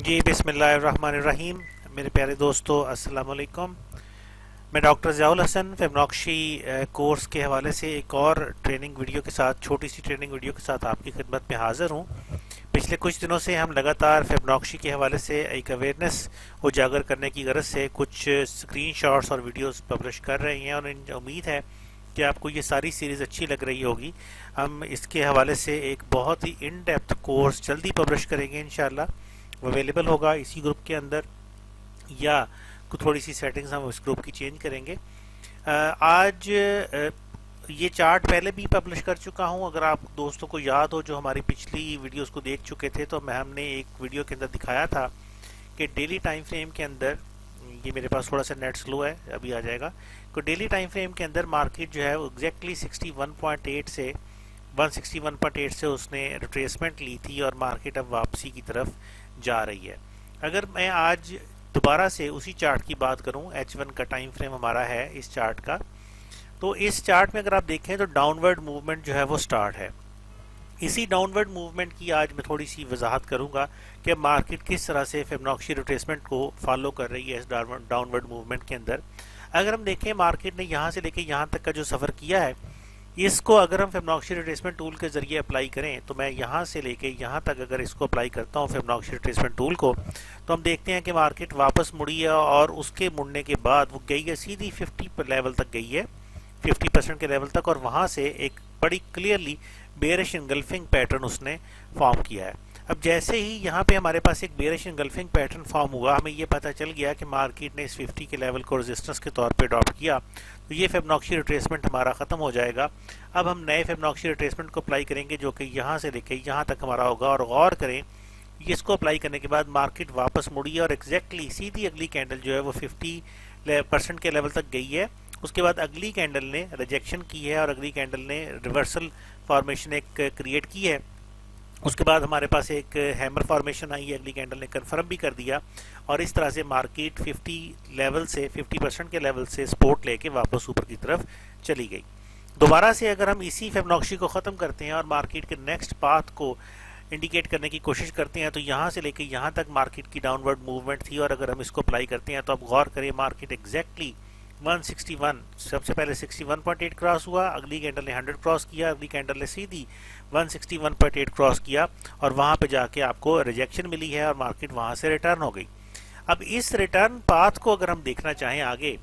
जी बिस्मिल्लाहिर्रहमानिर्रहीम। मेरे प्यारे दोस्तों, अस्सलाम वालेकुम। मैं डॉक्टर ज़ियाउल हसन फेबनॉक्शी कोर्स के हवाले से एक और ट्रेनिंग वीडियो के साथ, छोटी सी ट्रेनिंग वीडियो के साथ आपकी खिदमत में हाज़िर हूँ। पिछले कुछ दिनों से हम लगातार फेबनॉक्शी के हवाले से एक अवेयरनेस उजागर करने की गरज से कुछ स्क्रीनशॉट्स और वीडियोस पब्लिश कर रहे हैं और उम्मीद है कि आपको ये सारी सीरीज़ अच्छी लग रही होगी। हम इसके हवाले से एक बहुत ही इन डेप्थ कोर्स जल्दी पब्लिश करेंगे इंशाल्लाह। वो अवेलेबल होगा इसी ग्रुप के अंदर, या थोड़ी सी सेटिंग्स हम उस ग्रुप की चेंज करेंगे। आज ये चार्ट पहले भी पब्लिश कर चुका हूँ। अगर आप दोस्तों को याद हो जो हमारी पिछली वीडियोस को देख चुके थे, तो हमने एक वीडियो के अंदर दिखाया था कि डेली टाइम फ्रेम के अंदर, ये मेरे पास थोड़ा सा नेट स्लो है, अभी आ जाएगा, तो डेली टाइम फ्रेम के अंदर मार्केट जो है वो एग्जैक्टली 61.8 से 161.8 से उसने रिट्रेसमेंट ली थी और मार्केट अब वापसी की तरफ जा रही है। अगर मैं आज दोबारा से उसी चार्ट की बात करूं, H1 का टाइम फ्रेम हमारा है इस चार्ट का, तो इस चार्ट में अगर आप देखें तो डाउनवर्ड मूवमेंट जो है वो स्टार्ट है। इसी डाउनवर्ड मूवमेंट की आज मैं थोड़ी सी वजाहत करूंगा कि मार्केट किस तरह से फिबोनाची रिट्रेसमेंट को फॉलो कर रही है इस डाउनवर्ड मूवमेंट के अंदर। अगर हम देखें मार्केट ने यहाँ से लेके यहाँ तक का जो सफ़र किया है, इसको अगर हम फिबोनाची रिट्रेसमेंट टूल के जरिए अप्लाई करें, तो मैं यहाँ से लेके यहाँ तक अगर इसको अप्लाई करता हूँ फिबोनाची रिट्रेसमेंट टूल को, तो हम देखते हैं कि मार्केट वापस मुड़ी है और उसके मुड़ने के बाद वो गई है सीधी 50 लेवल तक गई है, 50% के लेवल तक, और वहाँ से एक बड़ी क्लियरली बेयरिश इंगल्फिंग पैटर्न उसने फॉर्म किया है। अब जैसे ही यहाँ पे हमारे पास एक बेयरिश इंगल्फिंग पैटर्न फॉर्म हुआ, हमें ये पता चल गया कि मार्केट ने इस 50 के लेवल को रेजिस्टेंस के तौर पे अडॉप्ट किया, तो ये फिबोनाची रिट्रेसमेंट हमारा ख़त्म हो जाएगा। अब हम नए फिबोनाची रिट्रेसमेंट को अप्लाई करेंगे जो कि यहाँ से लेके यहाँ तक हमारा होगा, और गौर करें इसको अप्लाई करने के बाद मार्केट वापस मुड़ी और एग्जैक्टली सीधी अगली कैंडल जो है वो 50% के लेवल तक गई है। उसके बाद अगली कैंडल ने रिजेक्शन की है और अगली कैंडल ने रिवर्सल फॉर्मेशन एक क्रिएट की है। उसके बाद हमारे पास एक हैमर फॉर्मेशन आई है, अगली कैंडल ने कंफर्म भी कर दिया, और इस तरह से मार्केट 50% के लेवल से सपोर्ट लेके वापस ऊपर की तरफ चली गई। दोबारा से अगर हम इसी फिबोनाची को ख़त्म करते हैं और मार्केट के नेक्स्ट पाथ को इंडिकेट करने की कोशिश करते हैं, तो यहाँ से लेके यहाँ तक मार्केट की डाउनवर्ड मूवमेंट थी, और अगर हम इसको अप्लाई करते हैं तो अब गौर करें मार्केट एग्जैक्टली 161, सबसे पहले 61.8 क्रॉस हुआ, अगली कैंडल ने 100 क्रॉस किया, अगली कैंडल ने सीधी 161.8 क्रॉस किया, और वहाँ पे जाके आपको रिजेक्शन मिली है और मार्केट वहाँ से रिटर्न हो गई। अब इस रिटर्न पाथ को अगर हम देखना चाहें आगे,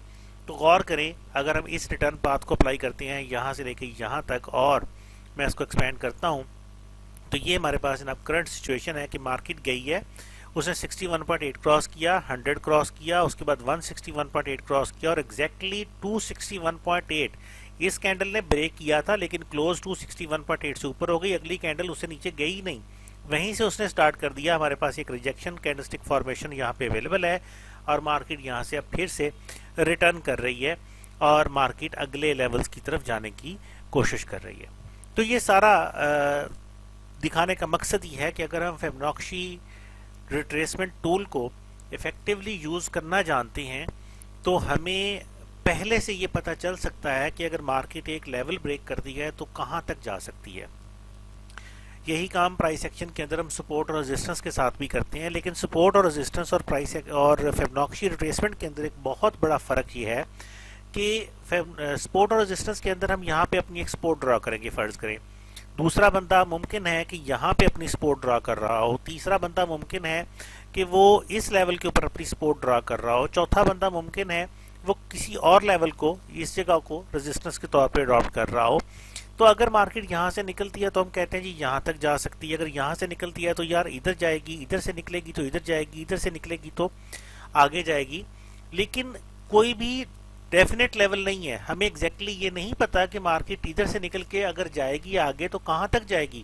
तो गौर करें अगर हम इस रिटर्न पाथ को अप्लाई करते हैं यहाँ से लेके यहाँ तक, और मैं इसको एक्सपेंड करता हूँ, तो ये हमारे पास जनाब करंट सिचुएशन है कि मार्केट गई है, उसने 61.8 क्रॉस किया, 100 क्रॉस किया, उसके बाद 161.8 क्रॉस किया, और एग्जैक्टली 261.8 इस कैंडल ने ब्रेक किया था, लेकिन क्लोज 261.8 से ऊपर हो गई, अगली कैंडल उससे नीचे गई नहीं, वहीं से उसने स्टार्ट कर दिया। हमारे पास एक रिजेक्शन कैंडलस्टिक फॉर्मेशन यहाँ पे अवेलेबल है, और मार्केट यहाँ से अब फिर से रिटर्न कर रही है और मार्केट अगले लेवल्स की तरफ जाने की कोशिश कर रही है। तो ये सारा दिखाने का मकसद ये है कि अगर हम फिबोनाची रिट्रेसमेंट टूल को इफ़ेक्टिवली यूज़ करना जानते हैं, तो हमें पहले से ये पता चल सकता है कि अगर मार्केट एक लेवल ब्रेक करती है तो कहाँ तक जा सकती है। यही काम प्राइस एक्शन के अंदर हम सपोर्ट और रेजिस्टेंस के साथ भी करते हैं, लेकिन सपोर्ट और रेजिस्टेंस और प्राइस और फिबोनाची रिट्रेसमेंट के अंदर एक बहुत बड़ा फ़र्क ये है कि सपोर्ट और रेजिस्टेंस के अंदर हम यहाँ पे अपनी एक सपोर्ट ड्रा करेंगे, फ़र्ज़ करें दूसरा बंदा मुमकिन है कि यहाँ पे अपनी सपोर्ट ड्रा कर रहा हो, तीसरा बंदा मुमकिन है कि वो इस लेवल के ऊपर अपनी सपोर्ट ड्रा कर रहा हो, चौथा बंदा मुमकिन है वो किसी और लेवल को, इस जगह को रेजिस्टेंस के तौर पे अडॉप्ट कर रहा हो। तो अगर मार्केट यहाँ से निकलती है तो हम कहते हैं जी यहाँ तक जा सकती है, अगर यहाँ से निकलती है तो यार इधर जाएगी, इधर से निकलेगी तो इधर जाएगी, इधर से निकलेगी तो आगे जाएगी, लेकिन कोई भी डेफिनेट लेवल नहीं है। हमें एग्जैक्टली ये नहीं पता कि मार्केट इधर से निकल के अगर जाएगी आगे तो कहाँ तक जाएगी,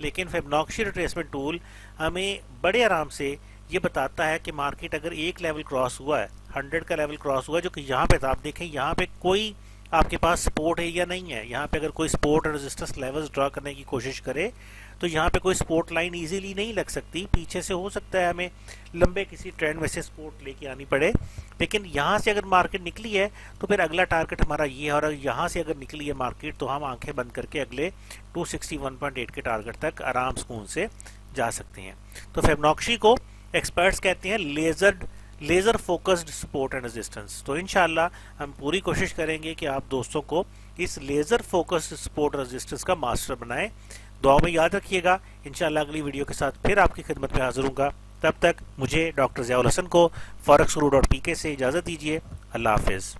लेकिन फिबोनाची रिट्रेसमेंट टूल हमें बड़े आराम से ये बताता है कि मार्केट अगर एक लेवल क्रॉस हुआ है, 100 का लेवल क्रॉस हुआ है, जो कि यहाँ पे था, आप देखें यहाँ पे कोई आपके पास सपोर्ट है या नहीं है। यहाँ पे अगर कोई सपोर्ट और रेजिस्टेंस लेवल्स ड्रा करने की कोशिश करे तो यहाँ पे कोई सपोर्ट लाइन इजीली नहीं लग सकती, पीछे से हो सकता है हमें लंबे किसी ट्रेंड में से सपोर्ट लेके आनी पड़े, लेकिन यहाँ से अगर मार्केट निकली है तो फिर अगला टारगेट हमारा ये है, और यहाँ से अगर निकली है मार्केट तो हम आंखें बंद करके अगले 261.8 के टारगेट तक आराम सुकून से जा सकते हैं। तो फिबोनाची को एक्सपर्ट्स कहते हैं laser focused support and resistance. तो इंशाल्लाह हम पूरी कोशिश करेंगे कि आप दोस्तों को इस लेज़र फोकस्ड सपोर्ट रेजिस्टेंस का मास्टर बनाएं। दुआ में याद रखिएगा। इंशाल्लाह अगली वीडियो के साथ फिर आपकी खिदमत में हाजिर हूँगा। तब तक मुझे डॉक्टर ज़ियाउल हसन को forex guru.pk से इजाज़त दीजिए। अल्लाह हाफिज़।